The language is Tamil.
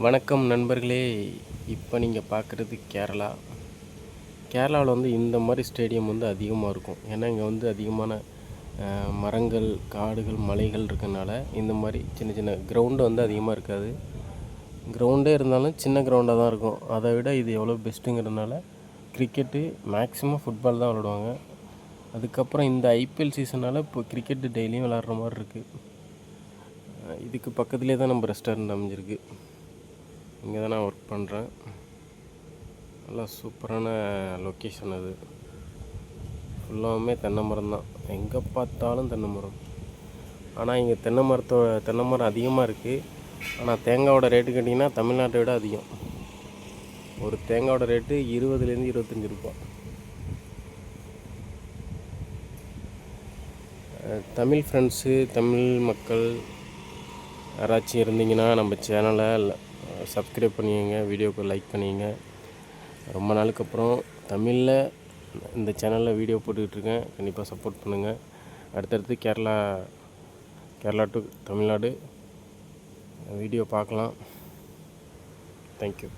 வணக்கம் நண்பர்களே. இப்போ நீங்கள் பார்க்குறது கேரளா. கேரளாவில் வந்து இந்த மாதிரி ஸ்டேடியம் வந்து அதிகமாக இருக்கும். ஏன்னா இங்கே வந்து அதிகமான மரங்கள், காடுகள், மலைகள் இருக்கனால இந்த மாதிரி சின்ன சின்ன கிரவுண்டு வந்து அதிகமாக இருக்காது. கிரவுண்டே இருந்தாலும் சின்ன கிரவுண்டாக தான் இருக்கும். அதை விட இது எவ்வளோ பெஸ்ட்டுங்கிறதுனால கிரிக்கெட்டு மேக்ஸிமம் ஃபுட்பால் தான் விளாடுவாங்க. அதுக்கப்புறம் இந்த ஐபிஎல் சீசனால் இப்போ கிரிக்கெட்டு டெய்லியும் விளாட்ற மாதிரி இருக்குது. இதுக்கு பக்கத்துலேயே தான் நம்ம ரெஸ்டாரண்ட் அமைஞ்சிருக்கு. இங்கே தான் நான் ஒர்க் பண்ணுறேன். நல்லா சூப்பரான லொக்கேஷன் அது. ஃபுல்லாகவுமே தென்னை மரம் தான், எங்கே பார்த்தாலும் தென்னை மரம். ஆனால் இங்கே தென்னை மரம் அதிகமாக இருக்குது. ஆனால் தேங்காயோட ரேட்டு கேட்டிங்கன்னா தமிழ்நாட்டை விட அதிகம். ஒரு தேங்காயோட ரேட்டு 20லேருந்து 25 ரூபாய். தமிழ் ஃப்ரெண்ட்ஸு, தமிழ் மக்கள் யாராச்சும் இருந்தீங்கன்னா நம்ம சேனலை சப்ஸ்கிரைப் பண்ணிக்கங்க, வீடியோக்கு லைக் பண்ணிக்கங்க. ரொம்ப நாளுக்கு அப்புறம் தமிழில் இந்த சேனலில் வீடியோ போட்டுக்கிட்டுருக்கேன். கண்டிப்பாக சப்போர்ட் பண்ணுங்கள். அடுத்தடுத்து கேரளா டு தமிழ்நாடு வீடியோ பார்க்கலாம். தேங்க்யூ.